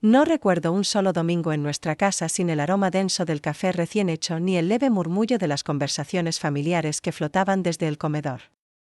No recuerdo un solo domingo en nuestra casa sin el aroma denso del café recién hecho ni el leve murmullo de las conversaciones familiares que flotaban desde el comedor.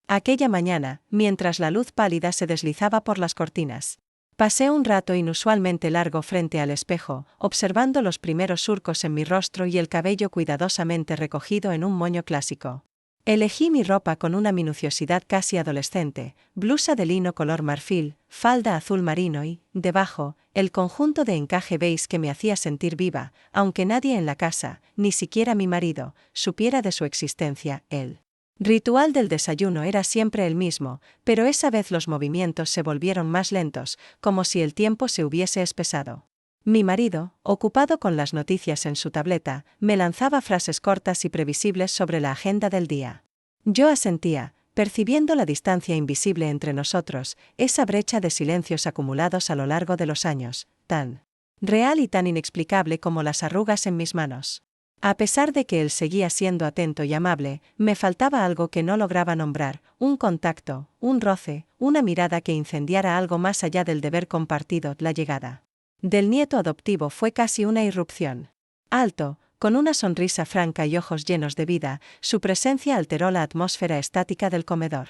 Aquella mañana, mientras la luz pálida se deslizaba por las cortinas, pasé un rato inusualmente largo frente al espejo, observando los primeros surcos en mi rostro y el cabello cuidadosamente recogido en un moño clásico. Elegí mi ropa con una minuciosidad casi adolescente, blusa de lino color marfil, falda azul marino y, debajo, el conjunto de encaje beige que me hacía sentir viva, aunque nadie en la casa, ni siquiera mi marido, supiera de su existencia. El ritual del desayuno era siempre el mismo, pero esa vez los movimientos se volvieron más lentos, como si el tiempo se hubiese espesado. Mi marido, ocupado con las noticias en su tableta, me lanzaba frases cortas y previsibles sobre la agenda del día. Yo asentía, percibiendo la distancia invisible entre nosotros, esa brecha de silencios acumulados a lo largo de los años, tan real y tan inexplicable como las arrugas en mis manos. A pesar de que él seguía siendo atento y amable, me faltaba algo que no lograba nombrar, un contacto, un roce, una mirada que incendiara algo más allá del deber compartido. La llegada del nieto adoptivo fue casi una irrupción. Alto, con una sonrisa franca y ojos llenos de vida, su presencia alteró la atmósfera estática del comedor.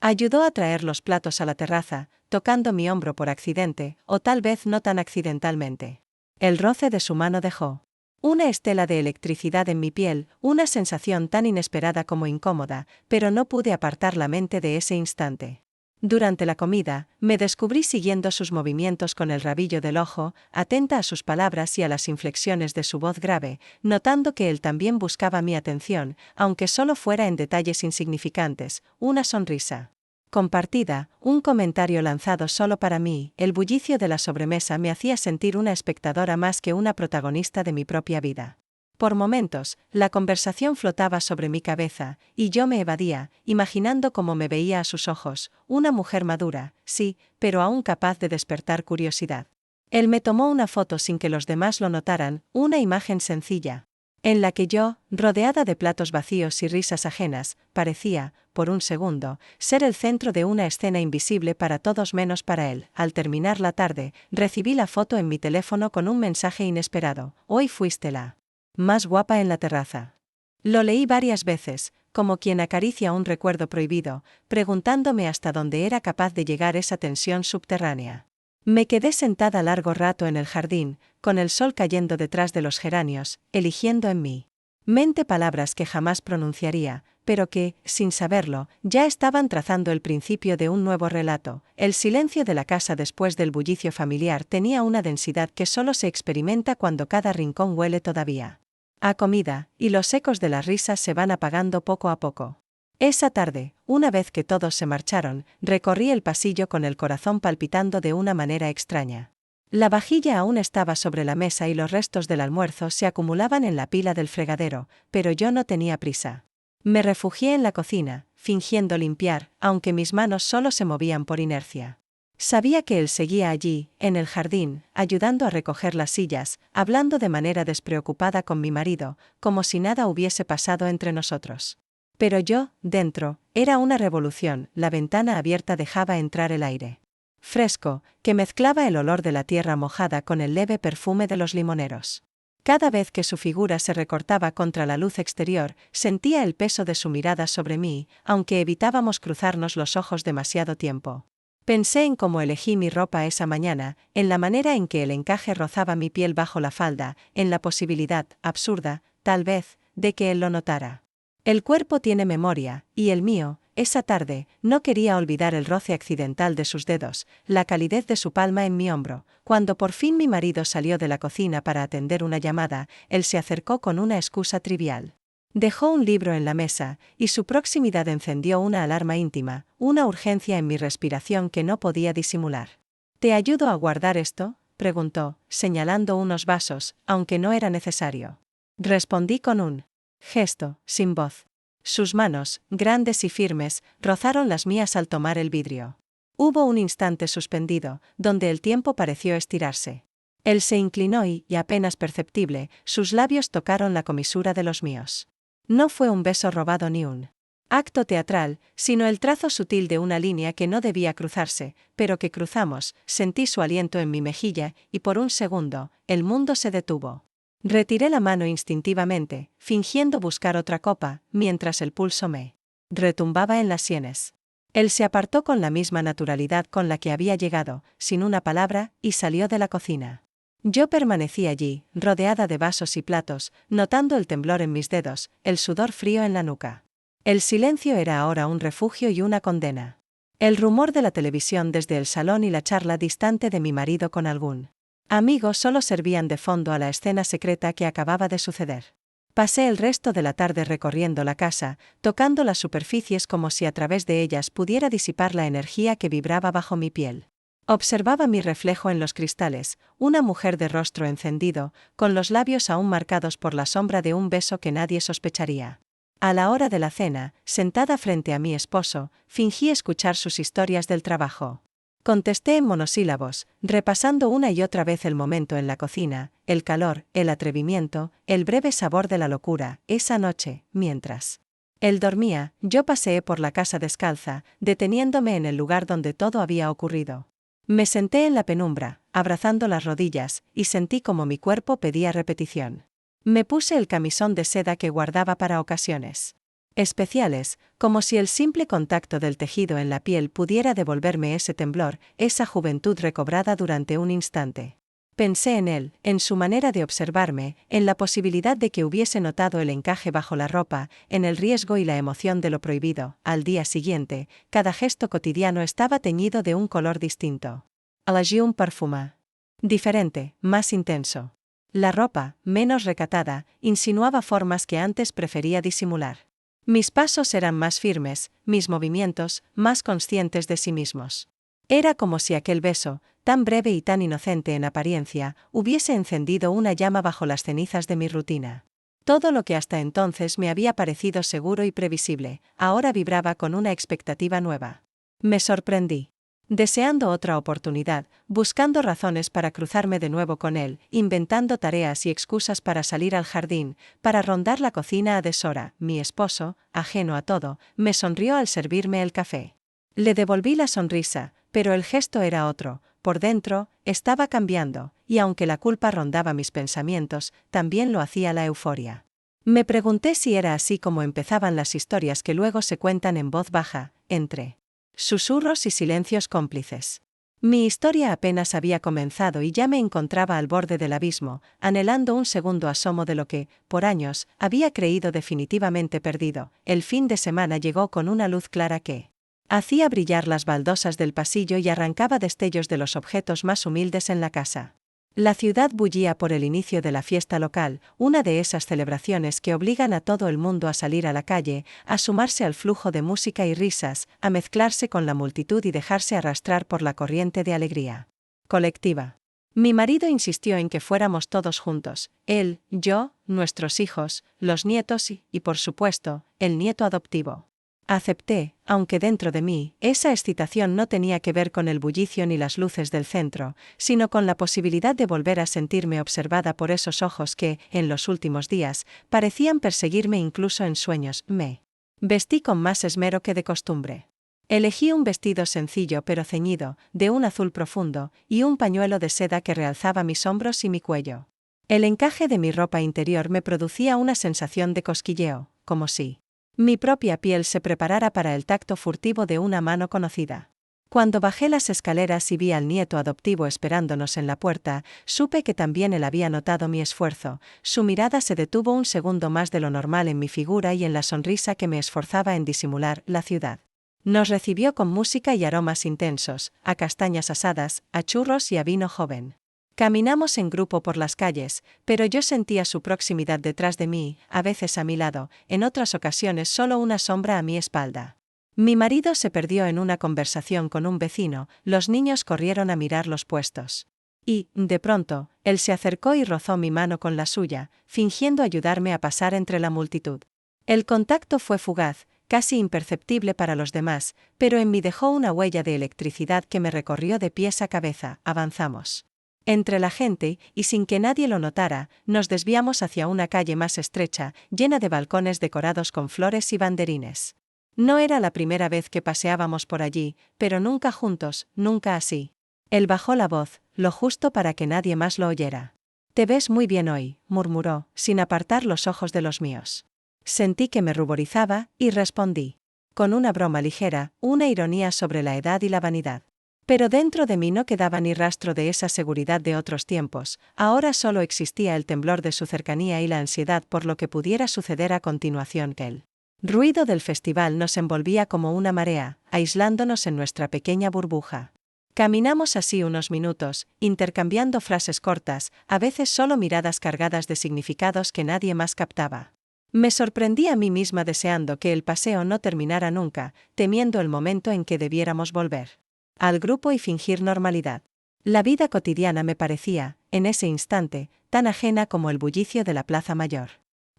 Ayudó a traer los platos a la terraza, tocando mi hombro por accidente, o tal vez no tan accidentalmente. El roce de su mano dejó una estela de electricidad en mi piel, una sensación tan inesperada como incómoda, pero no pude apartar la mente de ese instante. Durante la comida, me descubrí siguiendo sus movimientos con el rabillo del ojo, atenta a sus palabras y a las inflexiones de su voz grave, notando que él también buscaba mi atención, aunque solo fuera en detalles insignificantes, una sonrisa compartida, un comentario lanzado solo para mí. El bullicio de la sobremesa me hacía sentir una espectadora más que una protagonista de mi propia vida. Por momentos, la conversación flotaba sobre mi cabeza, y yo me evadía, imaginando cómo me veía a sus ojos, una mujer madura, sí, pero aún capaz de despertar curiosidad. Él me tomó una foto sin que los demás lo notaran, una imagen sencilla, en la que yo, rodeada de platos vacíos y risas ajenas, parecía, por un segundo, ser el centro de una escena invisible para todos menos para él. Al terminar la tarde, recibí la foto en mi teléfono con un mensaje inesperado: hoy fuiste la más guapa en la terraza. Lo leí varias veces, como quien acaricia un recuerdo prohibido, preguntándome hasta dónde era capaz de llegar esa tensión subterránea. Me quedé sentada largo rato en el jardín, con el sol cayendo detrás de los geranios, eligiendo en mi mente palabras que jamás pronunciaría, pero que, sin saberlo, ya estaban trazando el principio de un nuevo relato. El silencio de la casa después del bullicio familiar tenía una densidad que solo se experimenta cuando cada rincón huele todavía a comida, y los ecos de las risas se van apagando poco a poco. Esa tarde, una vez que todos se marcharon, recorrí el pasillo con el corazón palpitando de una manera extraña. La vajilla aún estaba sobre la mesa y los restos del almuerzo se acumulaban en la pila del fregadero, pero yo no tenía prisa. Me refugié en la cocina, fingiendo limpiar, aunque mis manos solo se movían por inercia. Sabía que él seguía allí, en el jardín, ayudando a recoger las sillas, hablando de manera despreocupada con mi marido, como si nada hubiese pasado entre nosotros. Pero yo, dentro, era una revolución. La ventana abierta dejaba entrar el aire fresco, que mezclaba el olor de la tierra mojada con el leve perfume de los limoneros. Cada vez que su figura se recortaba contra la luz exterior, sentía el peso de su mirada sobre mí, aunque evitábamos cruzarnos los ojos demasiado tiempo. Pensé en cómo elegí mi ropa esa mañana, en la manera en que el encaje rozaba mi piel bajo la falda, en la posibilidad, absurda, tal vez, de que él lo notara. El cuerpo tiene memoria, y el mío, esa tarde, no quería olvidar el roce accidental de sus dedos, la calidez de su palma en mi hombro. Cuando por fin mi marido salió de la cocina para atender una llamada, él se acercó con una excusa trivial. Dejó un libro en la mesa, y su proximidad encendió una alarma íntima, una urgencia en mi respiración que no podía disimular. ¿Te ayudo a guardar esto?, preguntó, señalando unos vasos, aunque no era necesario. Respondí con un gesto, sin voz. Sus manos, grandes y firmes, rozaron las mías al tomar el vidrio. Hubo un instante suspendido, donde el tiempo pareció estirarse. Él se inclinó y, apenas perceptible, sus labios tocaron la comisura de los míos. No fue un beso robado ni un acto teatral, sino el trazo sutil de una línea que no debía cruzarse, pero que cruzamos. Sentí su aliento en mi mejilla, y por un segundo, el mundo se detuvo. Retiré la mano instintivamente, fingiendo buscar otra copa, mientras el pulso me retumbaba en las sienes. Él se apartó con la misma naturalidad con la que había llegado, sin una palabra, y salió de la cocina. Yo permanecí allí, rodeada de vasos y platos, notando el temblor en mis dedos, el sudor frío en la nuca. El silencio era ahora un refugio y una condena. El rumor de la televisión desde el salón y la charla distante de mi marido con algún amigo solo servían de fondo a la escena secreta que acababa de suceder. Pasé el resto de la tarde recorriendo la casa, tocando las superficies como si a través de ellas pudiera disipar la energía que vibraba bajo mi piel. Observaba mi reflejo en los cristales, una mujer de rostro encendido, con los labios aún marcados por la sombra de un beso que nadie sospecharía. A la hora de la cena, sentada frente a mi esposo, fingí escuchar sus historias del trabajo. Contesté en monosílabos, repasando una y otra vez el momento en la cocina, el calor, el atrevimiento, el breve sabor de la locura, esa noche, mientras él dormía, yo paseé por la casa descalza, deteniéndome en el lugar donde todo había ocurrido. Me senté en la penumbra, abrazando las rodillas, y sentí como mi cuerpo pedía repetición. Me puse el camisón de seda que guardaba para ocasiones especiales, como si el simple contacto del tejido en la piel pudiera devolverme ese temblor, esa juventud recobrada durante un instante. Pensé en él, en su manera de observarme, en la posibilidad de que hubiese notado el encaje bajo la ropa, en el riesgo y la emoción de lo prohibido. Al día siguiente, cada gesto cotidiano estaba teñido de un color distinto. Elegí un perfume diferente, más intenso. La ropa, menos recatada, insinuaba formas que antes prefería disimular. Mis pasos eran más firmes, mis movimientos, más conscientes de sí mismos. Era como si aquel beso, tan breve y tan inocente en apariencia, hubiese encendido una llama bajo las cenizas de mi rutina. Todo lo que hasta entonces me había parecido seguro y previsible, ahora vibraba con una expectativa nueva. Me sorprendí. Deseando otra oportunidad, buscando razones para cruzarme de nuevo con él, inventando tareas y excusas para salir al jardín, para rondar la cocina a deshora, mi esposo, ajeno a todo, me sonrió al servirme el café. Le devolví la sonrisa, pero el gesto era otro, por dentro, estaba cambiando, y aunque la culpa rondaba mis pensamientos, también lo hacía la euforia. Me pregunté si era así como empezaban las historias que luego se cuentan en voz baja, entre susurros y silencios cómplices. Mi historia apenas había comenzado y ya me encontraba al borde del abismo, anhelando un segundo asomo de lo que, por años, había creído definitivamente perdido. El fin de semana llegó con una luz clara que hacía brillar las baldosas del pasillo y arrancaba destellos de los objetos más humildes en la casa. La ciudad bullía por el inicio de la fiesta local, una de esas celebraciones que obligan a todo el mundo a salir a la calle, a sumarse al flujo de música y risas, a mezclarse con la multitud y dejarse arrastrar por la corriente de alegría colectiva. Mi marido insistió en que fuéramos todos juntos, él, yo, nuestros hijos, los nietos y, por supuesto, el nieto adoptivo. Acepté, aunque dentro de mí, esa excitación no tenía que ver con el bullicio ni las luces del centro, sino con la posibilidad de volver a sentirme observada por esos ojos que, en los últimos días, parecían perseguirme incluso en sueños. Me vestí con más esmero que de costumbre. Elegí un vestido sencillo pero ceñido, de un azul profundo, y un pañuelo de seda que realzaba mis hombros y mi cuello. El encaje de mi ropa interior me producía una sensación de cosquilleo, como si mi propia piel se preparara para el tacto furtivo de una mano conocida. Cuando bajé las escaleras y vi al nieto adoptivo esperándonos en la puerta, supe que también él había notado mi esfuerzo. Su mirada se detuvo un segundo más de lo normal en mi figura y en la sonrisa que me esforzaba en disimular. La ciudad nos recibió con música y aromas intensos, a castañas asadas, a churros y a vino joven. Caminamos en grupo por las calles, pero yo sentía su proximidad detrás de mí, a veces a mi lado, en otras ocasiones solo una sombra a mi espalda. Mi marido se perdió en una conversación con un vecino, los niños corrieron a mirar los puestos. Y, de pronto, él se acercó y rozó mi mano con la suya, fingiendo ayudarme a pasar entre la multitud. El contacto fue fugaz, casi imperceptible para los demás, pero en mí dejó una huella de electricidad que me recorrió de pies a cabeza. Avanzamos entre la gente, y sin que nadie lo notara, nos desviamos hacia una calle más estrecha, llena de balcones decorados con flores y banderines. No era la primera vez que paseábamos por allí, pero nunca juntos, nunca así. Él bajó la voz, lo justo para que nadie más lo oyera. «Te ves muy bien hoy», murmuró, sin apartar los ojos de los míos. Sentí que me ruborizaba, y respondí. Con una broma ligera, una ironía sobre la edad y la vanidad. Pero dentro de mí no quedaba ni rastro de esa seguridad de otros tiempos, ahora solo existía el temblor de su cercanía y la ansiedad por lo que pudiera suceder a continuación. El ruido del festival nos envolvía como una marea, aislándonos en nuestra pequeña burbuja. Caminamos así unos minutos, intercambiando frases cortas, a veces solo miradas cargadas de significados que nadie más captaba. Me sorprendí a mí misma deseando que el paseo no terminara nunca, temiendo el momento en que debiéramos volver al grupo y fingir normalidad. La vida cotidiana me parecía, en ese instante, tan ajena como el bullicio de la plaza mayor.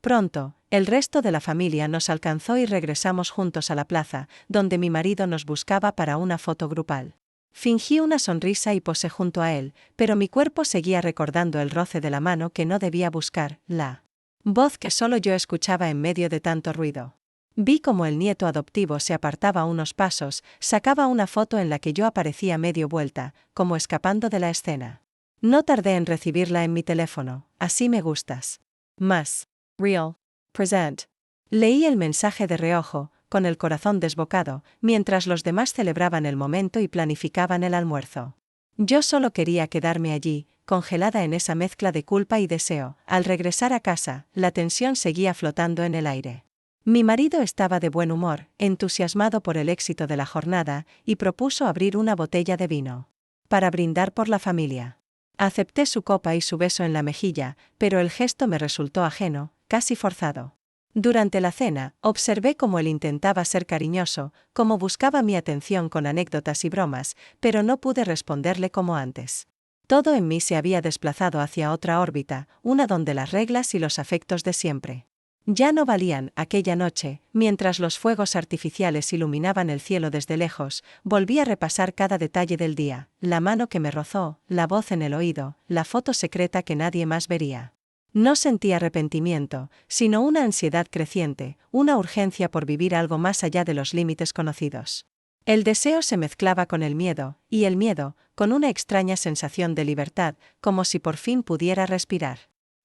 Pronto, el resto de la familia nos alcanzó y regresamos juntos a la plaza, donde mi marido nos buscaba para una foto grupal. Fingí una sonrisa y posé junto a él, pero mi cuerpo seguía recordando el roce de la mano que no debía buscar, la voz que solo yo escuchaba en medio de tanto ruido. Vi cómo el nieto adoptivo se apartaba unos pasos, sacaba una foto en la que yo aparecía medio vuelta, como escapando de la escena. No tardé en recibirla en mi teléfono. Así me gustas. Más. Real. Present. Leí el mensaje de reojo, con el corazón desbocado, mientras los demás celebraban el momento y planificaban el almuerzo. Yo solo quería quedarme allí, congelada en esa mezcla de culpa y deseo. Al regresar a casa, la tensión seguía flotando en el aire. Mi marido estaba de buen humor, entusiasmado por el éxito de la jornada, y propuso abrir una botella de vino para brindar por la familia. Acepté su copa y su beso en la mejilla, pero el gesto me resultó ajeno, casi forzado. Durante la cena, observé cómo él intentaba ser cariñoso, cómo buscaba mi atención con anécdotas y bromas, pero no pude responderle como antes. Todo en mí se había desplazado hacia otra órbita, una donde las reglas y los afectos de siempre ya no valían. Aquella noche, mientras los fuegos artificiales iluminaban el cielo desde lejos, volví a repasar cada detalle del día, la mano que me rozó, la voz en el oído, la foto secreta que nadie más vería. No sentí arrepentimiento, sino una ansiedad creciente, una urgencia por vivir algo más allá de los límites conocidos. El deseo se mezclaba con el miedo, y el miedo, con una extraña sensación de libertad, como si por fin pudiera respirar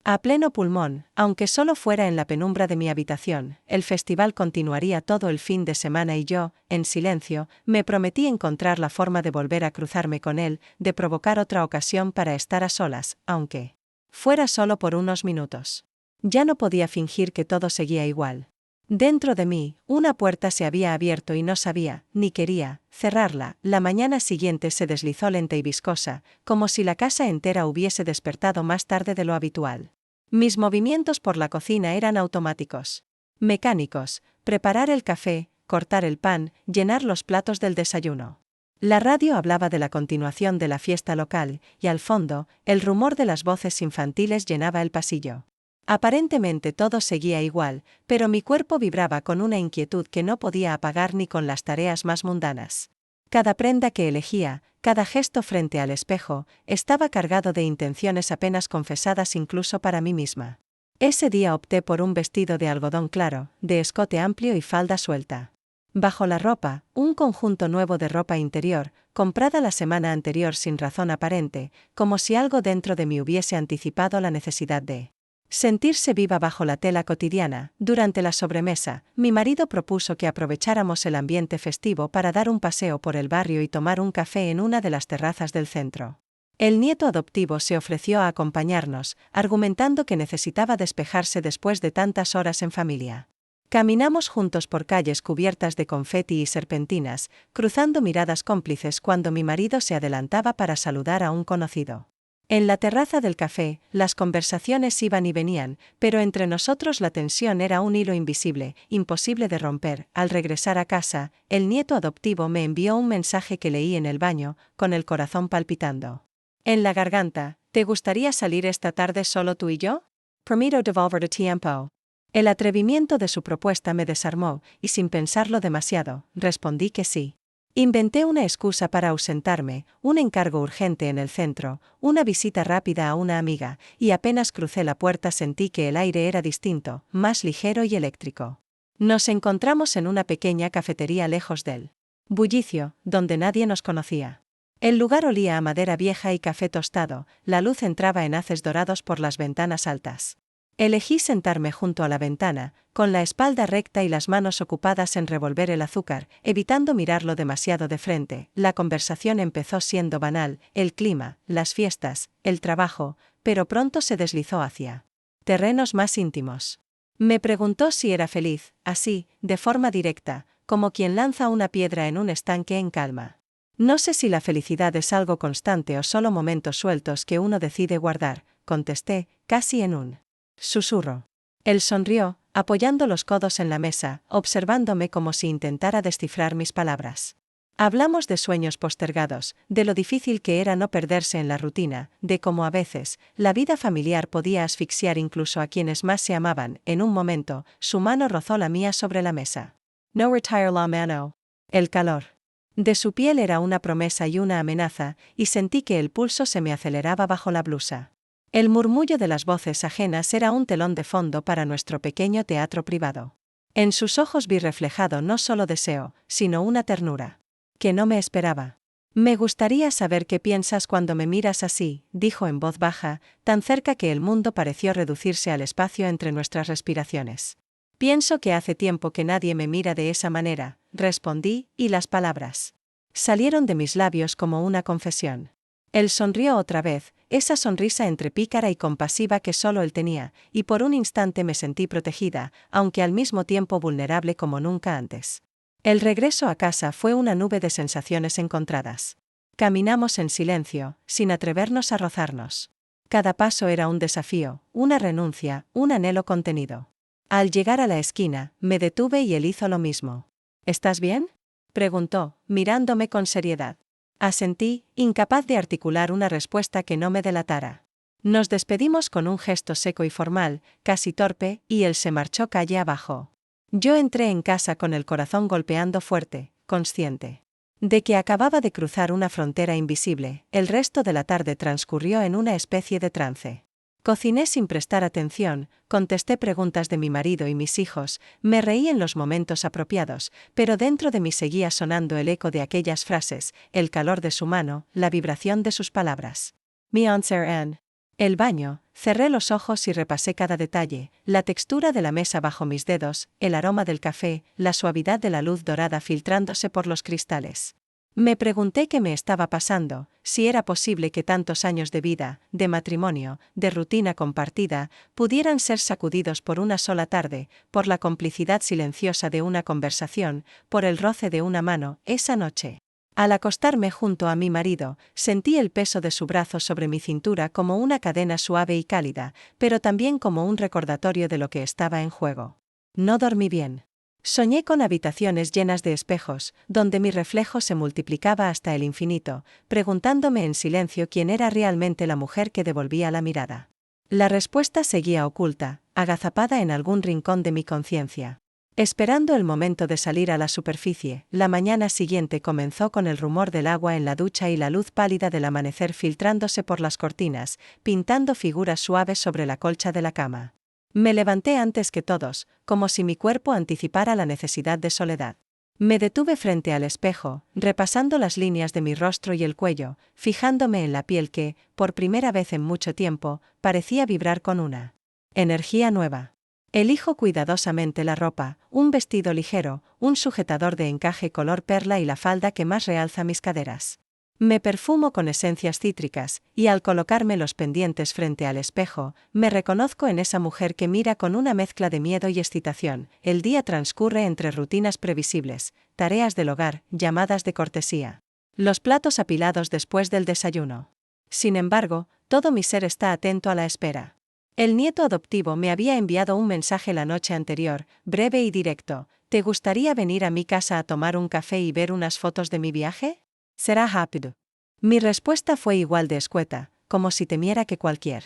a pleno pulmón, aunque solo fuera en la penumbra de mi habitación. El festival continuaría todo el fin de semana y yo, en silencio, me prometí encontrar la forma de volver a cruzarme con él, de provocar otra ocasión para estar a solas, aunque fuera solo por unos minutos. Ya no podía fingir que todo seguía igual. Dentro de mí, una puerta se había abierto y no sabía, ni quería, cerrarla. La mañana siguiente se deslizó lenta y viscosa, como si la casa entera hubiese despertado más tarde de lo habitual. Mis movimientos por la cocina eran automáticos. Mecánicos: preparar el café, cortar el pan, llenar los platos del desayuno. La radio hablaba de la continuación de la fiesta local, y al fondo, el rumor de las voces infantiles llenaba el pasillo. Aparentemente todo seguía igual, pero mi cuerpo vibraba con una inquietud que no podía apagar ni con las tareas más mundanas. Cada prenda que elegía, cada gesto frente al espejo, estaba cargado de intenciones apenas confesadas incluso para mí misma. Ese día opté por un vestido de algodón claro, de escote amplio y falda suelta. Bajo la ropa, un conjunto nuevo de ropa interior, comprada la semana anterior sin razón aparente, como si algo dentro de mí hubiese anticipado la necesidad de sentirse viva bajo la tela cotidiana. Durante la sobremesa, mi marido propuso que aprovecháramos el ambiente festivo para dar un paseo por el barrio y tomar un café en una de las terrazas del centro. El nieto adoptivo se ofreció a acompañarnos, argumentando que necesitaba despejarse después de tantas horas en familia. Caminamos juntos por calles cubiertas de confeti y serpentinas, cruzando miradas cómplices cuando mi marido se adelantaba para saludar a un conocido. En la terraza del café, las conversaciones iban y venían, pero entre nosotros la tensión era un hilo invisible, imposible de romper. Al regresar a casa, el nieto adoptivo me envió un mensaje que leí en el baño, con el corazón palpitando en la garganta. ¿Te gustaría salir esta tarde solo tú y yo? Prometo devolver tu tiempo. El atrevimiento de su propuesta me desarmó, y sin pensarlo demasiado, respondí que sí. Inventé una excusa para ausentarme, un encargo urgente en el centro, una visita rápida a una amiga, y apenas crucé la puerta sentí que el aire era distinto, más ligero y eléctrico. Nos encontramos en una pequeña cafetería lejos del bullicio, donde nadie nos conocía. El lugar olía a madera vieja y café tostado, la luz entraba en haces dorados por las ventanas altas. Elegí sentarme junto a la ventana, con la espalda recta y las manos ocupadas en revolver el azúcar, evitando mirarlo demasiado de frente. La conversación empezó siendo banal, el clima, las fiestas, el trabajo, pero pronto se deslizó hacia terrenos más íntimos. Me preguntó si era feliz, así, de forma directa, como quien lanza una piedra en un estanque en calma. No sé si la felicidad es algo constante o solo momentos sueltos que uno decide guardar, contesté, casi en un susurro. Él sonrió, apoyando los codos en la mesa, observándome como si intentara descifrar mis palabras. Hablamos de sueños postergados, de lo difícil que era no perderse en la rutina, de cómo a veces, la vida familiar podía asfixiar incluso a quienes más se amaban. En un momento, su mano rozó la mía sobre la mesa. No retire la mano. El calor de su piel era una promesa y una amenaza, y sentí que el pulso se me aceleraba bajo la blusa. El murmullo de las voces ajenas era un telón de fondo para nuestro pequeño teatro privado. En sus ojos vi reflejado no solo deseo, sino una ternura que no me esperaba. Me gustaría saber qué piensas cuando me miras así, dijo en voz baja, tan cerca que el mundo pareció reducirse al espacio entre nuestras respiraciones. Pienso que hace tiempo que nadie me mira de esa manera, respondí, y las palabras salieron de mis labios como una confesión. Él sonrió otra vez, esa sonrisa entre pícara y compasiva que solo él tenía, y por un instante me sentí protegida, aunque al mismo tiempo vulnerable como nunca antes. El regreso a casa fue una nube de sensaciones encontradas. Caminamos en silencio, sin atrevernos a rozarnos. Cada paso era un desafío, una renuncia, un anhelo contenido. Al llegar a la esquina, me detuve y él hizo lo mismo. ¿Estás bien?, preguntó, mirándome con seriedad. Asentí, incapaz de articular una respuesta que no me delatara. Nos despedimos con un gesto seco y formal, casi torpe, y él se marchó calle abajo. Yo entré en casa con el corazón golpeando fuerte, consciente de que acababa de cruzar una frontera invisible. El resto de la tarde transcurrió en una especie de trance. Cociné sin prestar atención, contesté preguntas de mi marido y mis hijos, me reí en los momentos apropiados, pero dentro de mí seguía sonando el eco de aquellas frases, el calor de su mano, la vibración de sus palabras. Mi answer en el baño, cerré los ojos y repasé cada detalle, la textura de la mesa bajo mis dedos, el aroma del café, la suavidad de la luz dorada filtrándose por los cristales. Me pregunté qué me estaba pasando, si era posible que tantos años de vida, de matrimonio, de rutina compartida, pudieran ser sacudidos por una sola tarde, por la complicidad silenciosa de una conversación, por el roce de una mano, esa noche. Al acostarme junto a mi marido, sentí el peso de su brazo sobre mi cintura como una cadena suave y cálida, pero también como un recordatorio de lo que estaba en juego. No dormí bien. Soñé con habitaciones llenas de espejos, donde mi reflejo se multiplicaba hasta el infinito, preguntándome en silencio quién era realmente la mujer que devolvía la mirada. La respuesta seguía oculta, agazapada en algún rincón de mi conciencia. Esperando el momento de salir a la superficie, la mañana siguiente comenzó con el rumor del agua en la ducha y la luz pálida del amanecer filtrándose por las cortinas, pintando figuras suaves sobre la colcha de la cama. Me levanté antes que todos, como si mi cuerpo anticipara la necesidad de soledad. Me detuve frente al espejo, repasando las líneas de mi rostro y el cuello, fijándome en la piel que, por primera vez en mucho tiempo, parecía vibrar con una energía nueva. Elijo cuidadosamente la ropa, un vestido ligero, un sujetador de encaje color perla y la falda que más realza mis caderas. Me perfumo con esencias cítricas, y al colocarme los pendientes frente al espejo, me reconozco en esa mujer que mira con una mezcla de miedo y excitación. El día transcurre entre rutinas previsibles, tareas del hogar, llamadas de cortesía, los platos apilados después del desayuno. Sin embargo, todo mi ser está atento a la espera. El nieto adoptivo me había enviado un mensaje la noche anterior, breve y directo. ¿Te gustaría venir a mi casa a tomar un café y ver unas fotos de mi viaje? Será rápido. Mi respuesta fue igual de escueta, como si temiera que cualquier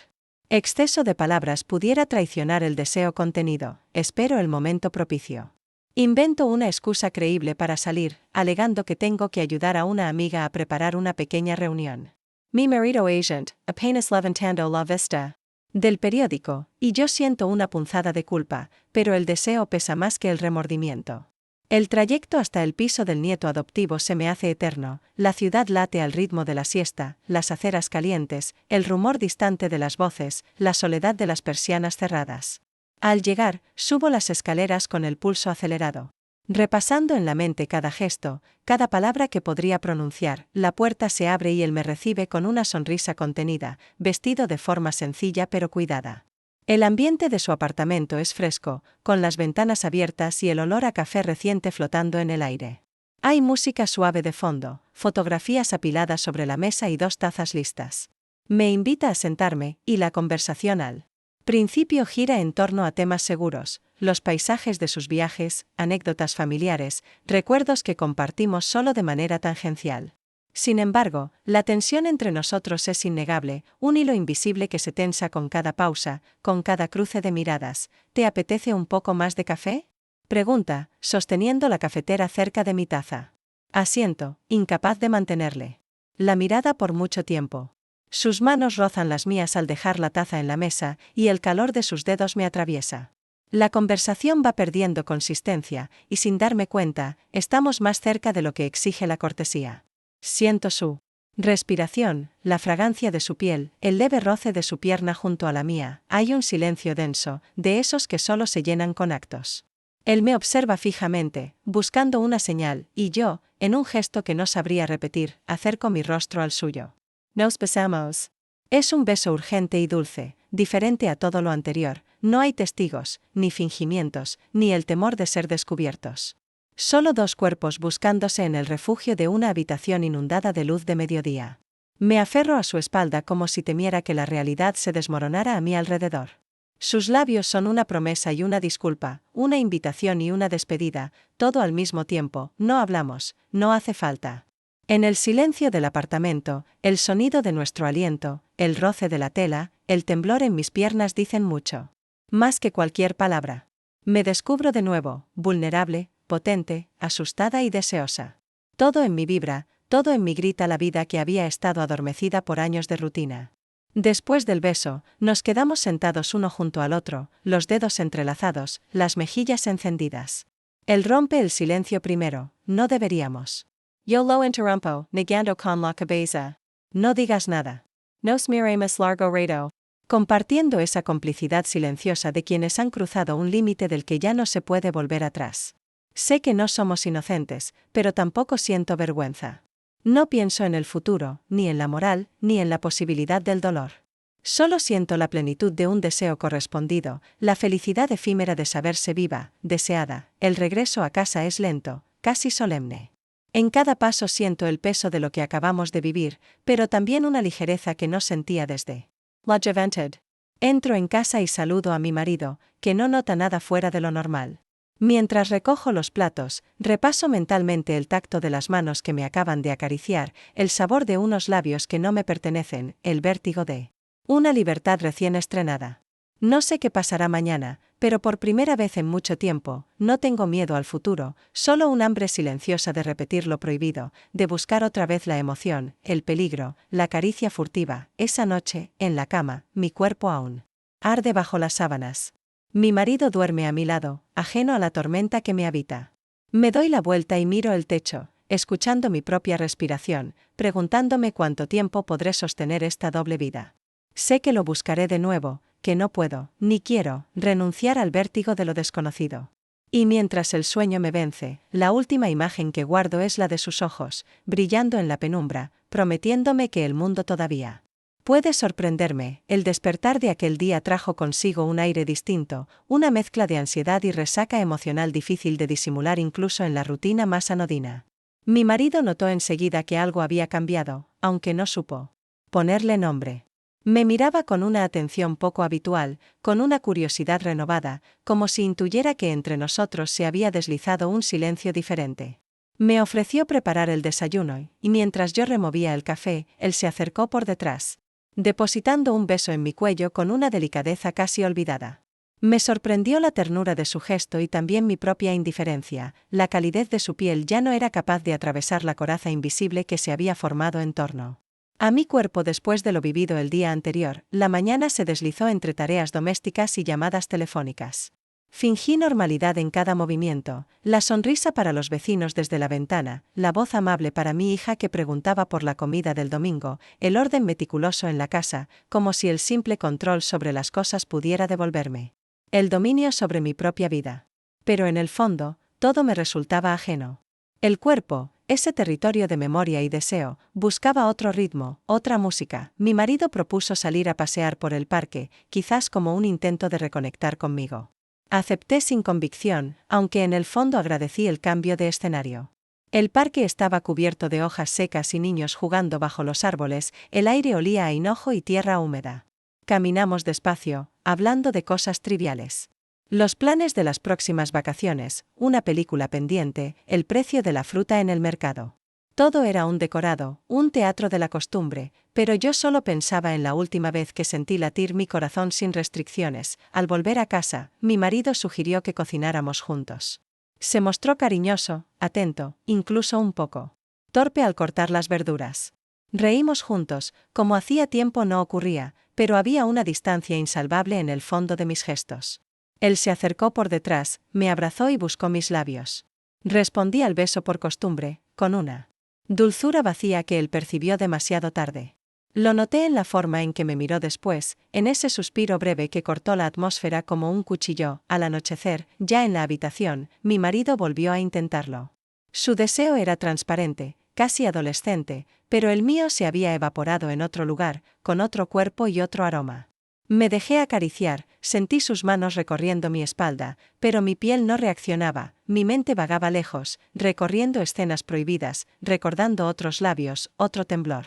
exceso de palabras pudiera traicionar el deseo contenido. Espero el momento propicio. Invento una excusa creíble para salir, alegando que tengo que ayudar a una amiga a preparar una pequeña reunión. Mi marido agent, apenas levantando la vista, Del periódico, y yo siento una punzada de culpa, pero el deseo pesa más que el remordimiento. El trayecto hasta el piso del nieto adoptivo se me hace eterno, la ciudad late al ritmo de la siesta, las aceras calientes, el rumor distante de las voces, la soledad de las persianas cerradas. Al llegar, subo las escaleras con el pulso acelerado. Repasando en la mente cada gesto, cada palabra que podría pronunciar, la puerta se abre y él me recibe con una sonrisa contenida, vestido de forma sencilla pero cuidada. El ambiente de su apartamento es fresco, con las ventanas abiertas y el olor a café reciente flotando en el aire. Hay música suave de fondo, fotografías apiladas sobre la mesa y 2 tazas listas. Me invita a sentarme, y la conversación al principio gira en torno a temas seguros, los paisajes de sus viajes, anécdotas familiares, recuerdos que compartimos solo de manera tangencial. Sin embargo, la tensión entre nosotros es innegable, un hilo invisible que se tensa con cada pausa, con cada cruce de miradas. ¿Te apetece un poco más de café?, pregunta, sosteniendo la cafetera cerca de mi taza. Asiento, incapaz de mantenerle la mirada por mucho tiempo. Sus manos rozan las mías al dejar la taza en la mesa, y el calor de sus dedos me atraviesa. La conversación va perdiendo consistencia, y sin darme cuenta, estamos más cerca de lo que exige la cortesía. Siento su respiración, la fragancia de su piel, el leve roce de su pierna junto a la mía. Hay un silencio denso, de esos que solo se llenan con actos. Él me observa fijamente, buscando una señal, y yo, en un gesto que no sabría repetir, acerco mi rostro al suyo. Nos besamos. Es un beso urgente y dulce, diferente a todo lo anterior. No hay testigos, ni fingimientos, ni el temor de ser descubiertos. Solo 2 cuerpos buscándose en el refugio de una habitación inundada de luz de mediodía. Me aferro a su espalda como si temiera que la realidad se desmoronara a mi alrededor. Sus labios son una promesa y una disculpa, una invitación y una despedida, todo al mismo tiempo. No hablamos, no hace falta. En el silencio del apartamento, el sonido de nuestro aliento, el roce de la tela, el temblor en mis piernas dicen mucho. Más que cualquier palabra. Me descubro de nuevo, vulnerable, potente, asustada y deseosa. Todo en mí vibra, todo en mí grita la vida que había estado adormecida por años de rutina. Después del beso, nos quedamos sentados uno junto al otro, los dedos entrelazados, las mejillas encendidas. Él rompe el silencio primero, no deberíamos. Yo lo interrumpo, negando con la cabeza. No digas nada. Nos miremos largo rato. Compartiendo esa complicidad silenciosa de quienes han cruzado un límite del que ya no se puede volver atrás. Sé que no somos inocentes, pero tampoco siento vergüenza. No pienso en el futuro, ni en la moral, ni en la posibilidad del dolor. Solo siento la plenitud de un deseo correspondido, la felicidad efímera de saberse viva, deseada. El regreso a casa es lento, casi solemne. En cada paso siento el peso de lo que acabamos de vivir, pero también una ligereza que no sentía desde la juventud. Entro en casa y saludo a mi marido, que no nota nada fuera de lo normal. Mientras recojo los platos, repaso mentalmente el tacto de las manos que me acaban de acariciar, el sabor de unos labios que no me pertenecen, el vértigo de una libertad recién estrenada. No sé qué pasará mañana, pero por primera vez en mucho tiempo, no tengo miedo al futuro, solo un hambre silenciosa de repetir lo prohibido, de buscar otra vez la emoción, el peligro, la caricia furtiva. Esa noche, en la cama, mi cuerpo aún arde bajo las sábanas. Mi marido duerme a mi lado, ajeno a la tormenta que me habita. Me doy la vuelta y miro el techo, escuchando mi propia respiración, preguntándome cuánto tiempo podré sostener esta doble vida. Sé que lo buscaré de nuevo, que no puedo, ni quiero, renunciar al vértigo de lo desconocido. Y mientras el sueño me vence, la última imagen que guardo es la de sus ojos, brillando en la penumbra, prometiéndome que el mundo todavía puede sorprenderme. El despertar de aquel día trajo consigo un aire distinto, una mezcla de ansiedad y resaca emocional difícil de disimular incluso en la rutina más anodina. Mi marido notó enseguida que algo había cambiado, aunque no supo ponerle nombre. Me miraba con una atención poco habitual, con una curiosidad renovada, como si intuyera que entre nosotros se había deslizado un silencio diferente. Me ofreció preparar el desayuno, y mientras yo removía el café, él se acercó por detrás, depositando un beso en mi cuello con una delicadeza casi olvidada. Me sorprendió la ternura de su gesto y también mi propia indiferencia. La calidez de su piel ya no era capaz de atravesar la coraza invisible que se había formado en torno A mi cuerpo, después de lo vivido el día anterior, la mañana se deslizó entre tareas domésticas y llamadas telefónicas. Fingí normalidad en cada movimiento, la sonrisa para los vecinos desde la ventana, la voz amable para mi hija que preguntaba por la comida del domingo, el orden meticuloso en la casa, como si el simple control sobre las cosas pudiera devolverme el dominio sobre mi propia vida. Pero en el fondo, todo me resultaba ajeno. El cuerpo, ese territorio de memoria y deseo, buscaba otro ritmo, otra música. Mi marido propuso salir a pasear por el parque, quizás como un intento de reconectar conmigo. Acepté sin convicción, aunque en el fondo agradecí el cambio de escenario. El parque estaba cubierto de hojas secas y niños jugando bajo los árboles, el aire olía a hinojo y tierra húmeda. Caminamos despacio, hablando de cosas triviales. Los planes de las próximas vacaciones, una película pendiente, el precio de la fruta en el mercado. Todo era un decorado, un teatro de la costumbre, pero yo solo pensaba en la última vez que sentí latir mi corazón sin restricciones. Al volver a casa, mi marido sugirió que cocináramos juntos. Se mostró cariñoso, atento, incluso un poco torpe al cortar las verduras. Reímos juntos, como hacía tiempo no ocurría, pero había una distancia insalvable en el fondo de mis gestos. Él se acercó por detrás, me abrazó y buscó mis labios. Respondí al beso por costumbre, con una dulzura vacía que él percibió demasiado tarde. Lo noté en la forma en que me miró después, en ese suspiro breve que cortó la atmósfera como un cuchillo. Al anochecer, ya en la habitación, mi marido volvió a intentarlo. Su deseo era transparente, casi adolescente, pero el mío se había evaporado en otro lugar, con otro cuerpo y otro aroma. Me dejé acariciar, sentí sus manos recorriendo mi espalda, pero mi piel no reaccionaba, mi mente vagaba lejos, recorriendo escenas prohibidas, recordando otros labios, otro temblor.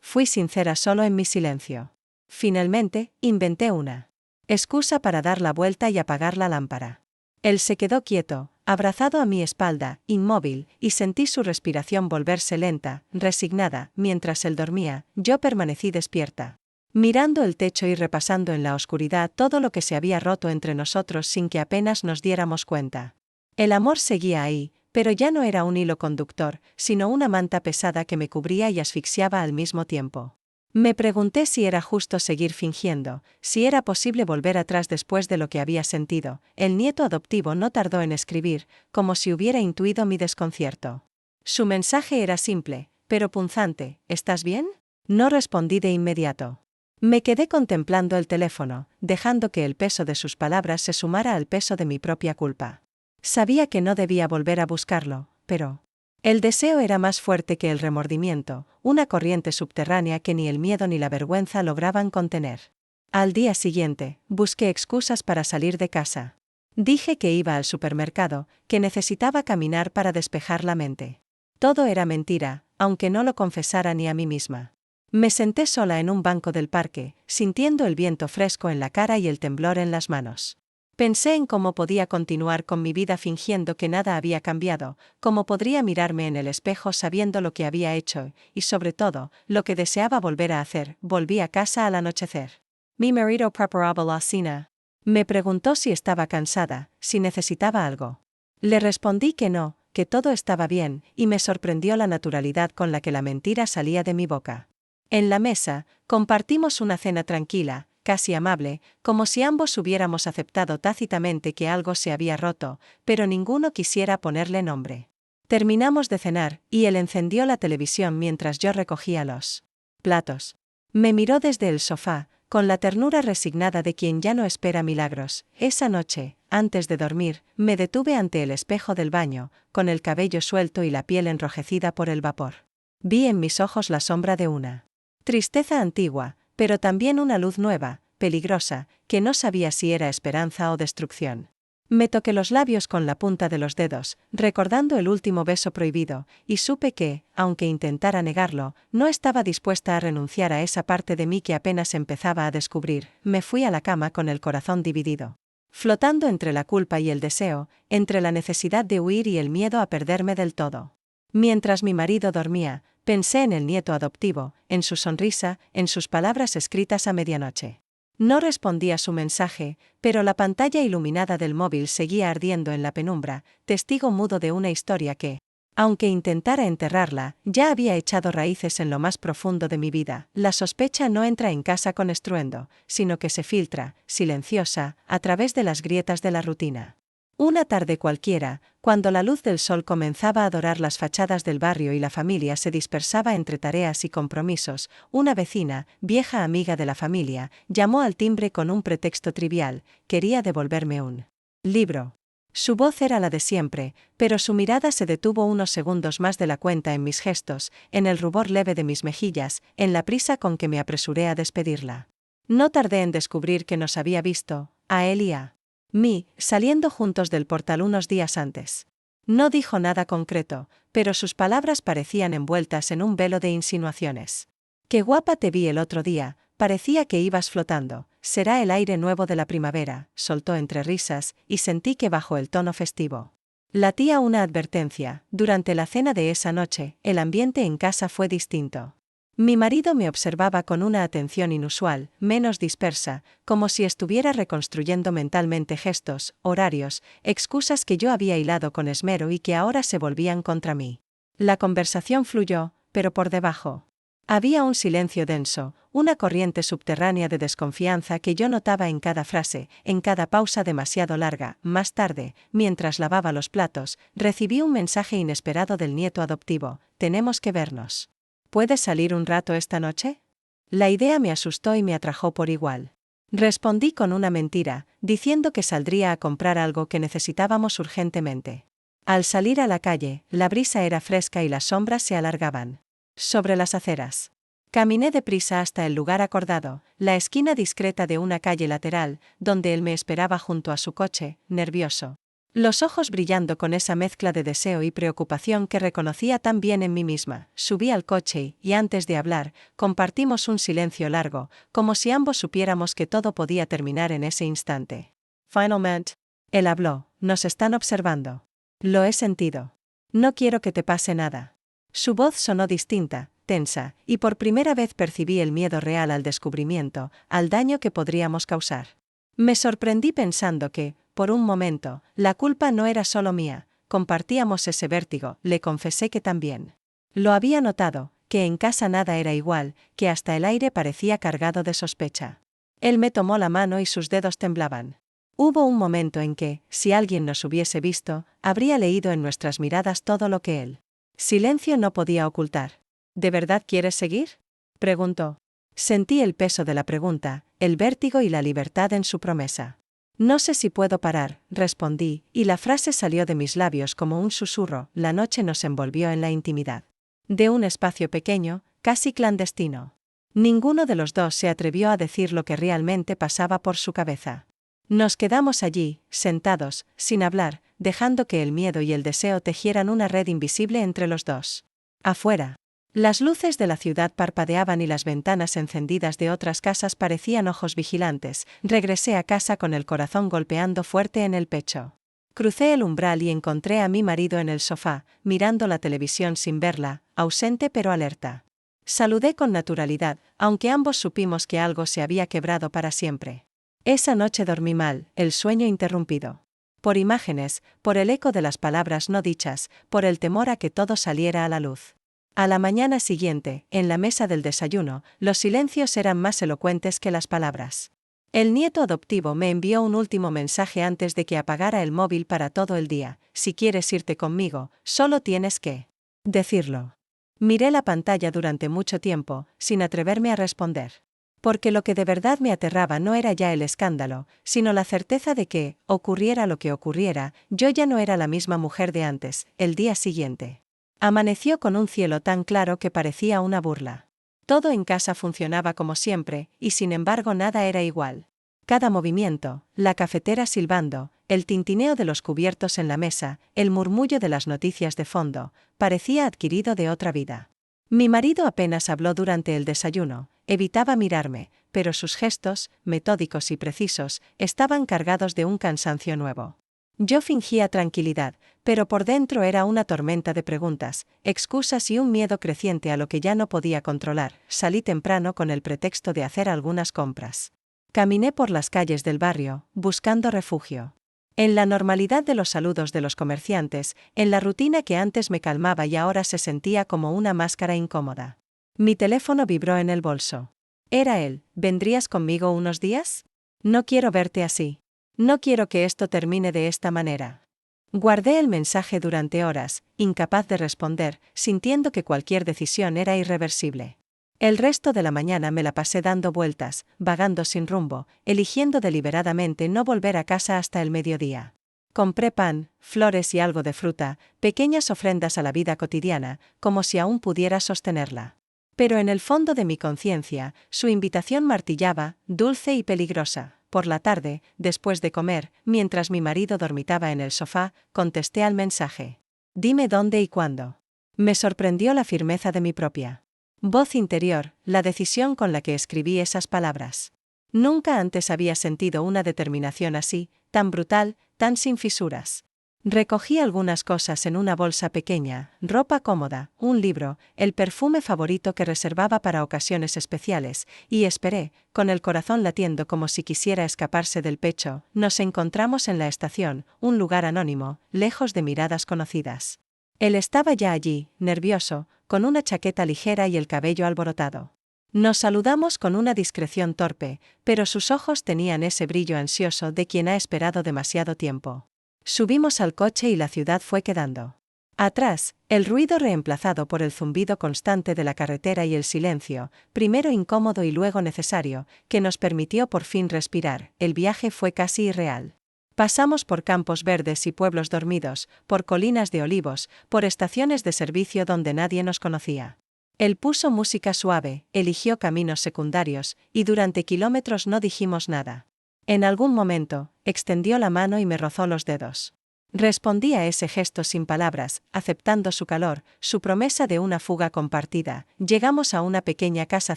Fui sincera solo en mi silencio. Finalmente, inventé una excusa para dar la vuelta y apagar la lámpara. Él se quedó quieto, abrazado a mi espalda, inmóvil, y sentí su respiración volverse lenta, resignada. Mientras él dormía, yo permanecí despierta, mirando el techo y repasando en la oscuridad todo lo que se había roto entre nosotros sin que apenas nos diéramos cuenta. El amor seguía ahí, pero ya no era un hilo conductor, sino una manta pesada que me cubría y asfixiaba al mismo tiempo. Me pregunté si era justo seguir fingiendo, si era posible volver atrás después de lo que había sentido. El nieto adoptivo no tardó en escribir, como si hubiera intuido mi desconcierto. Su mensaje era simple, pero punzante: ¿estás bien? No respondí de inmediato. Me quedé contemplando el teléfono, dejando que el peso de sus palabras se sumara al peso de mi propia culpa. Sabía que no debía volver a buscarlo, pero el deseo era más fuerte que el remordimiento, una corriente subterránea que ni el miedo ni la vergüenza lograban contener. Al día siguiente, busqué excusas para salir de casa. Dije que iba al supermercado, que necesitaba caminar para despejar la mente. Todo era mentira, aunque no lo confesara ni a mí misma. Me senté sola en un banco del parque, sintiendo el viento fresco en la cara y el temblor en las manos. Pensé en cómo podía continuar con mi vida fingiendo que nada había cambiado, cómo podría mirarme en el espejo sabiendo lo que había hecho, y sobre todo, lo que deseaba volver a hacer. Volví a casa al anochecer. Mi marido preparaba la cena. Me preguntó si estaba cansada, si necesitaba algo. Le respondí que no, que todo estaba bien, y me sorprendió la naturalidad con la que la mentira salía de mi boca. En la mesa, compartimos una cena tranquila, casi amable, como si ambos hubiéramos aceptado tácitamente que algo se había roto, pero ninguno quisiera ponerle nombre. Terminamos de cenar, y él encendió la televisión mientras yo recogía los platos. Me miró desde el sofá, con la ternura resignada de quien ya no espera milagros. Esa noche, antes de dormir, me detuve ante el espejo del baño, con el cabello suelto y la piel enrojecida por el vapor. Vi en mis ojos la sombra de una tristeza antigua, pero también una luz nueva, peligrosa, que no sabía si era esperanza o destrucción. Me toqué los labios con la punta de los dedos, recordando el último beso prohibido, y supe que, aunque intentara negarlo, no estaba dispuesta a renunciar a esa parte de mí que apenas empezaba a descubrir. Me fui a la cama con el corazón dividido, flotando entre la culpa y el deseo, entre la necesidad de huir y el miedo a perderme del todo. Mientras mi marido dormía, pensé en el nieto adoptivo, en su sonrisa, en sus palabras escritas a medianoche. No respondí a su mensaje, pero la pantalla iluminada del móvil seguía ardiendo en la penumbra, testigo mudo de una historia que Aunque intentara enterrarla, ya había echado raíces en lo más profundo de mi vida. La sospecha no entra en casa con estruendo, sino que se filtra, silenciosa, a través de las grietas de la rutina. Una tarde cualquiera, cuando la luz del sol comenzaba a dorar las fachadas del barrio y la familia se dispersaba entre tareas y compromisos, una vecina, vieja amiga de la familia, llamó al timbre con un pretexto trivial: quería devolverme un libro. Su voz era la de siempre, pero su mirada se detuvo unos segundos más de la cuenta en mis gestos, en el rubor leve de mis mejillas, en la prisa con que me apresuré a despedirla. No tardé en descubrir que nos había visto, a él y a mí, saliendo juntos del portal unos días antes. No dijo nada concreto, pero sus palabras parecían envueltas en un velo de insinuaciones. Qué guapa te vi el otro día, parecía que ibas flotando. Será el aire nuevo de la primavera, soltó entre risas, y sentí que bajó el tono festivo. Latía una advertencia: durante la cena de esa noche, el ambiente en casa fue distinto. Mi marido me observaba con una atención inusual, menos dispersa, como si estuviera reconstruyendo mentalmente gestos, horarios, excusas que yo había hilado con esmero y que ahora se volvían contra mí. La conversación fluyó, pero por debajo. Había un silencio denso, una corriente subterránea de desconfianza que yo notaba en cada frase, en cada pausa demasiado larga. Más tarde, mientras lavaba los platos, recibí un mensaje inesperado del nieto adoptivo: tenemos que vernos. ¿Puedes salir un rato esta noche? La idea me asustó y me atrajo por igual. Respondí con una mentira, diciendo que saldría a comprar algo que necesitábamos urgentemente. Al salir a la calle, la brisa era fresca y las sombras se alargaban sobre las aceras. Caminé deprisa hasta el lugar acordado, la esquina discreta de una calle lateral, donde él me esperaba junto a su coche, nervioso. Los ojos brillando con esa mezcla de deseo y preocupación que reconocía tan bien en mí misma. Subí al coche y, antes de hablar, compartimos un silencio largo, como si ambos supiéramos que todo podía terminar en ese instante. Finalmente, él habló: nos están observando. Lo he sentido. No quiero que te pase nada. Su voz sonó distinta, tensa, y por primera vez percibí el miedo real al descubrimiento, al daño que podríamos causar. Me sorprendí pensando que, por un momento, la culpa no era solo mía. Compartíamos ese vértigo. Le confesé que también lo había notado, que en casa nada era igual, que hasta el aire parecía cargado de sospecha. Él me tomó la mano y sus dedos temblaban. Hubo un momento en que, si alguien nos hubiese visto, habría leído en nuestras miradas todo lo que él silencio no podía ocultar. ¿De verdad quieres seguir?, preguntó. Sentí el peso de la pregunta, el vértigo y la libertad en su promesa. No sé si puedo parar, respondí, y la frase salió de mis labios como un susurro. La noche nos envolvió en la intimidad de un espacio pequeño, casi clandestino. Ninguno de los dos se atrevió a decir lo que realmente pasaba por su cabeza. Nos quedamos allí, sentados, sin hablar, dejando que el miedo y el deseo tejieran una red invisible entre los dos. Afuera, las luces de la ciudad parpadeaban y las ventanas encendidas de otras casas parecían ojos vigilantes. Regresé a casa con el corazón golpeando fuerte en el pecho. Crucé el umbral y encontré a mi marido en el sofá, mirando la televisión sin verla, ausente pero alerta. Saludé con naturalidad, aunque ambos supimos que algo se había quebrado para siempre. Esa noche dormí mal, el sueño interrumpido. Por imágenes, por el eco de las palabras no dichas, por el temor a que todo saliera a la luz. A la mañana siguiente, en la mesa del desayuno, los silencios eran más elocuentes que las palabras. El nieto adoptivo me envió un último mensaje antes de que apagara el móvil para todo el día: si quieres irte conmigo, solo tienes que decirlo. Miré la pantalla durante mucho tiempo, sin atreverme a responder. Porque lo que de verdad me aterraba no era ya el escándalo, sino la certeza de que, ocurriera lo que ocurriera, yo ya no era la misma mujer de antes. El día siguiente amaneció con un cielo tan claro que parecía una burla. Todo en casa funcionaba como siempre, y sin embargo nada era igual. Cada movimiento, la cafetera silbando, el tintineo de los cubiertos en la mesa, el murmullo de las noticias de fondo, parecía adquirido de otra vida. Mi marido apenas habló durante el desayuno, evitaba mirarme, pero sus gestos, metódicos y precisos, estaban cargados de un cansancio nuevo. Yo fingía tranquilidad, pero por dentro era una tormenta de preguntas, excusas y un miedo creciente a lo que ya no podía controlar. Salí temprano con el pretexto de hacer algunas compras. Caminé por las calles del barrio, buscando refugio. En la normalidad de los saludos de los comerciantes, en la rutina que antes me calmaba y ahora se sentía como una máscara incómoda. Mi teléfono vibró en el bolso. Era él. ¿Vendrías conmigo unos días? No quiero verte así. No quiero que esto termine de esta manera. Guardé el mensaje durante horas, incapaz de responder, sintiendo que cualquier decisión era irreversible. El resto de la mañana me la pasé dando vueltas, vagando sin rumbo, eligiendo deliberadamente no volver a casa hasta el mediodía. Compré pan, flores y algo de fruta, pequeñas ofrendas a la vida cotidiana, como si aún pudiera sostenerla. Pero en el fondo de mi conciencia, su invitación martillaba, dulce y peligrosa. Por la tarde, después de comer, mientras mi marido dormitaba en el sofá, contesté al mensaje. Dime dónde y cuándo. Me sorprendió la firmeza de mi propia voz interior, la decisión con la que escribí esas palabras. Nunca antes había sentido una determinación así, tan brutal, tan sin fisuras. Recogí algunas cosas en una bolsa pequeña, ropa cómoda, un libro, el perfume favorito que reservaba para ocasiones especiales, y esperé, con el corazón latiendo como si quisiera escaparse del pecho. Nos encontramos en la estación, un lugar anónimo, lejos de miradas conocidas. Él estaba ya allí, nervioso, con una chaqueta ligera y el cabello alborotado. Nos saludamos con una discreción torpe, pero sus ojos tenían ese brillo ansioso de quien ha esperado demasiado tiempo. Subimos al coche y la ciudad fue quedando atrás, el ruido reemplazado por el zumbido constante de la carretera y el silencio, primero incómodo y luego necesario, que nos permitió por fin respirar. El viaje fue casi irreal. Pasamos por campos verdes y pueblos dormidos, por colinas de olivos, por estaciones de servicio donde nadie nos conocía. Él puso música suave, eligió caminos secundarios, y durante kilómetros no dijimos nada. En algún momento, extendió la mano y me rozó los dedos. Respondí a ese gesto sin palabras, aceptando su calor, su promesa de una fuga compartida. Llegamos a una pequeña casa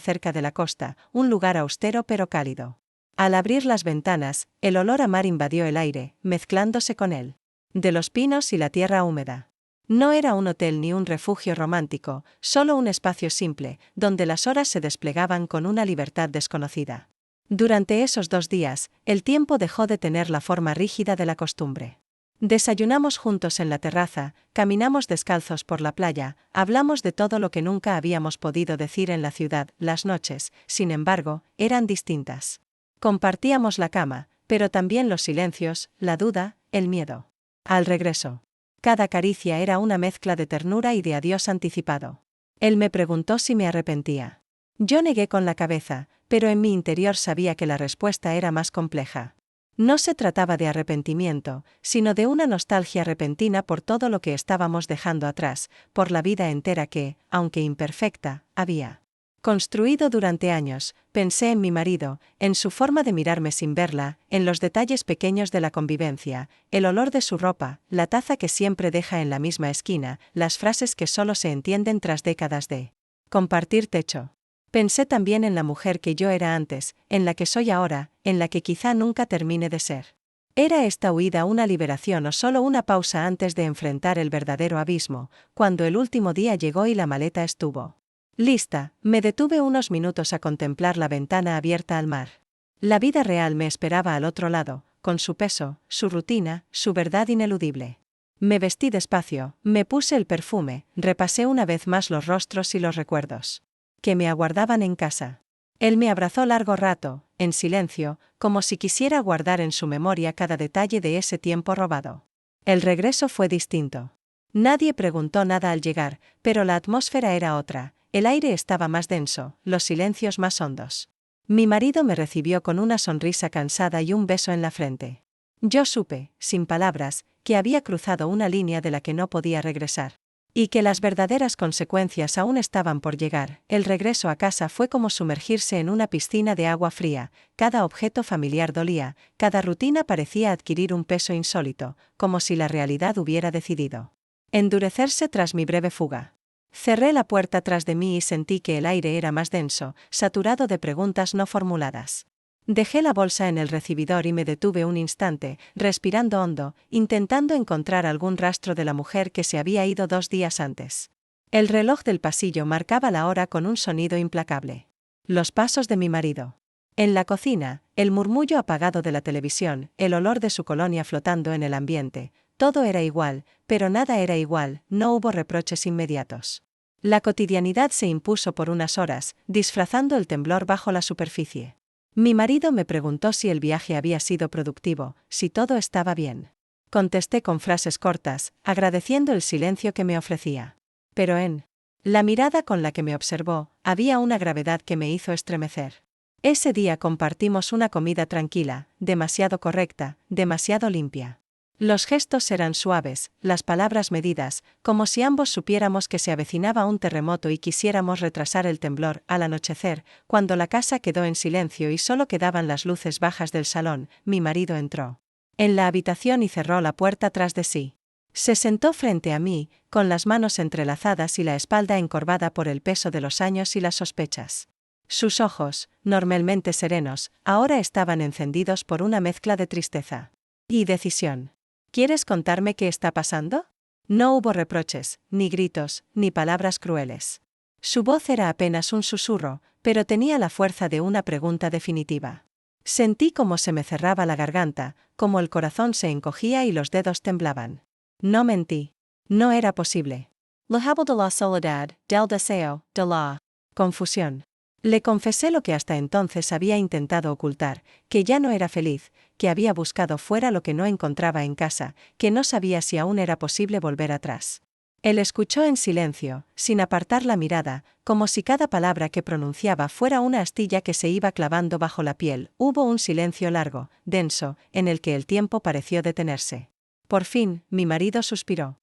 cerca de la costa, un lugar austero pero cálido. Al abrir las ventanas, el olor a mar invadió el aire, mezclándose con él de los pinos y la tierra húmeda. No era un hotel ni un refugio romántico, solo un espacio simple, donde las horas se desplegaban con una libertad desconocida. Durante esos 2 días, el tiempo dejó de tener la forma rígida de la costumbre. Desayunamos juntos en la terraza, caminamos descalzos por la playa, hablamos de todo lo que nunca habíamos podido decir en la ciudad. Las noches, sin embargo, eran distintas. Compartíamos la cama, pero también los silencios, la duda, el miedo. Al regreso, cada caricia era una mezcla de ternura y de adiós anticipado. Él me preguntó si me arrepentía. Yo negué con la cabeza, pero en mi interior sabía que la respuesta era más compleja. No se trataba de arrepentimiento, sino de una nostalgia repentina por todo lo que estábamos dejando atrás, por la vida entera que, aunque imperfecta, había construido durante años. Pensé en mi marido, en su forma de mirarme sin verla, en los detalles pequeños de la convivencia, el olor de su ropa, la taza que siempre deja en la misma esquina, las frases que solo se entienden tras décadas de compartir techo. Pensé también en la mujer que yo era antes, en la que soy ahora, en la que quizá nunca termine de ser. ¿Era esta huida una liberación o solo una pausa antes de enfrentar el verdadero abismo? Cuando el último día llegó y la maleta estuvo lista, me detuve unos minutos a contemplar la ventana abierta al mar. La vida real me esperaba al otro lado, con su peso, su rutina, su verdad ineludible. Me vestí despacio, me puse el perfume, repasé una vez más los rostros y los recuerdos que me aguardaban en casa. Él me abrazó largo rato, en silencio, como si quisiera guardar en su memoria cada detalle de ese tiempo robado. El regreso fue distinto. Nadie preguntó nada al llegar, pero la atmósfera era otra, el aire estaba más denso, los silencios más hondos. Mi marido me recibió con una sonrisa cansada y un beso en la frente. Yo supe, sin palabras, que había cruzado una línea de la que no podía regresar. Y que las verdaderas consecuencias aún estaban por llegar. El regreso a casa fue como sumergirse en una piscina de agua fría, cada objeto familiar dolía, cada rutina parecía adquirir un peso insólito, como si la realidad hubiera decidido endurecerse tras mi breve fuga. Cerré la puerta tras de mí y sentí que el aire era más denso, saturado de preguntas no formuladas. Dejé la bolsa en el recibidor y me detuve un instante, respirando hondo, intentando encontrar algún rastro de la mujer que se había ido 2 días antes. El reloj del pasillo marcaba la hora con un sonido implacable. Los pasos de mi marido. En la cocina, el murmullo apagado de la televisión, el olor de su colonia flotando en el ambiente, todo era igual, pero nada era igual, no hubo reproches inmediatos. La cotidianidad se impuso por unas horas, disfrazando el temblor bajo la superficie. Mi marido me preguntó si el viaje había sido productivo, si todo estaba bien. Contesté con frases cortas, agradeciendo el silencio que me ofrecía. Pero en la mirada con la que me observó, había una gravedad que me hizo estremecer. Ese día compartimos una comida tranquila, demasiado correcta, demasiado limpia. Los gestos eran suaves, las palabras medidas, como si ambos supiéramos que se avecinaba un terremoto y quisiéramos retrasar el temblor. Al anochecer, cuando la casa quedó en silencio y solo quedaban las luces bajas del salón, mi marido entró en la habitación y cerró la puerta tras de sí. Se sentó frente a mí, con las manos entrelazadas y la espalda encorvada por el peso de los años y las sospechas. Sus ojos, normalmente serenos, ahora estaban encendidos por una mezcla de tristeza y decisión. ¿Quieres contarme qué está pasando? No hubo reproches, ni gritos, ni palabras crueles. Su voz era apenas un susurro, pero tenía la fuerza de una pregunta definitiva. Sentí cómo se me cerraba la garganta, cómo el corazón se encogía y los dedos temblaban. No mentí. No era posible. Lo hablo de la soledad, del deseo, de la confusión. Le confesé lo que hasta entonces había intentado ocultar, que ya no era feliz, que había buscado fuera lo que no encontraba en casa, que no sabía si aún era posible volver atrás. Él escuchó en silencio, sin apartar la mirada, como si cada palabra que pronunciaba fuera una astilla que se iba clavando bajo la piel. Hubo un silencio largo, denso, en el que el tiempo pareció detenerse. Por fin, mi marido suspiró.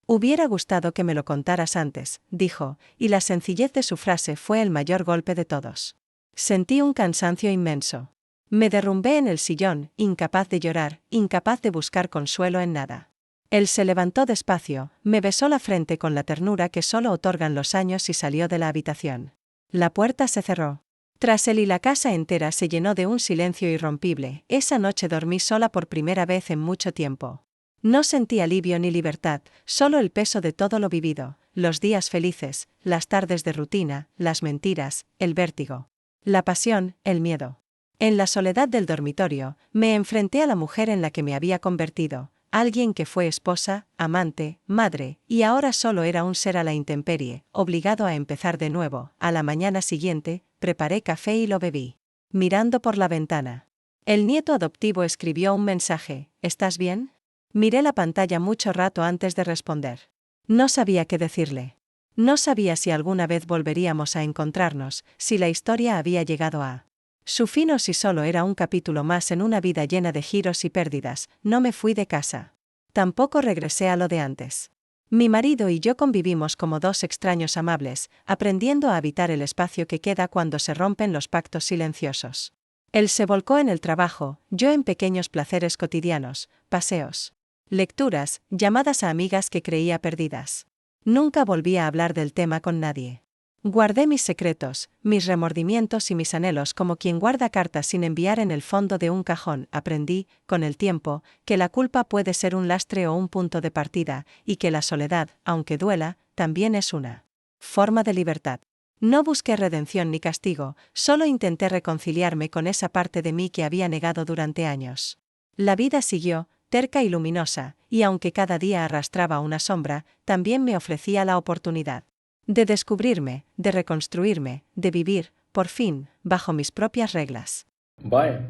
Hubiera gustado que me lo contaras antes, dijo, y la sencillez de su frase fue el mayor golpe de todos. Sentí un cansancio inmenso. Me derrumbé en el sillón, incapaz de llorar, incapaz de buscar consuelo en nada. Él se levantó despacio, me besó la frente con la ternura que solo otorgan los años y salió de la habitación. La puerta se cerró. Tras él y la casa entera se llenó de un silencio irrompible. Esa noche dormí sola por primera vez en mucho tiempo. No sentí alivio ni libertad, solo el peso de todo lo vivido, los días felices, las tardes de rutina, las mentiras, el vértigo, la pasión, el miedo. En la soledad del dormitorio, me enfrenté a la mujer en la que me había convertido, alguien que fue esposa, amante, madre, y ahora solo era un ser a la intemperie, obligado a empezar de nuevo. A la mañana siguiente, preparé café y lo bebí. Mirando por la ventana. El nieto adoptivo escribió un mensaje: ¿estás bien? Miré la pantalla mucho rato antes de responder. No sabía qué decirle. No sabía si alguna vez volveríamos a encontrarnos, si la historia había llegado a su fin o si solo era un capítulo más en una vida llena de giros y pérdidas. No me fui de casa. Tampoco regresé a lo de antes. Mi marido y yo convivimos como dos extraños amables, aprendiendo a habitar el espacio que queda cuando se rompen los pactos silenciosos. Él se volcó en el trabajo, yo en pequeños placeres cotidianos, paseos, lecturas, llamadas a amigas que creía perdidas. Nunca volví a hablar del tema con nadie. Guardé mis secretos, mis remordimientos y mis anhelos como quien guarda cartas sin enviar en el fondo de un cajón. Aprendí, con el tiempo, que la culpa puede ser un lastre o un punto de partida, y que la soledad, aunque duela, también es una forma de libertad. No busqué redención ni castigo, solo intenté reconciliarme con esa parte de mí que había negado durante años. La vida siguió, terca y luminosa, y aunque cada día arrastraba una sombra, también me ofrecía la oportunidad de descubrirme, de reconstruirme, de vivir, por fin, bajo mis propias reglas. Bye.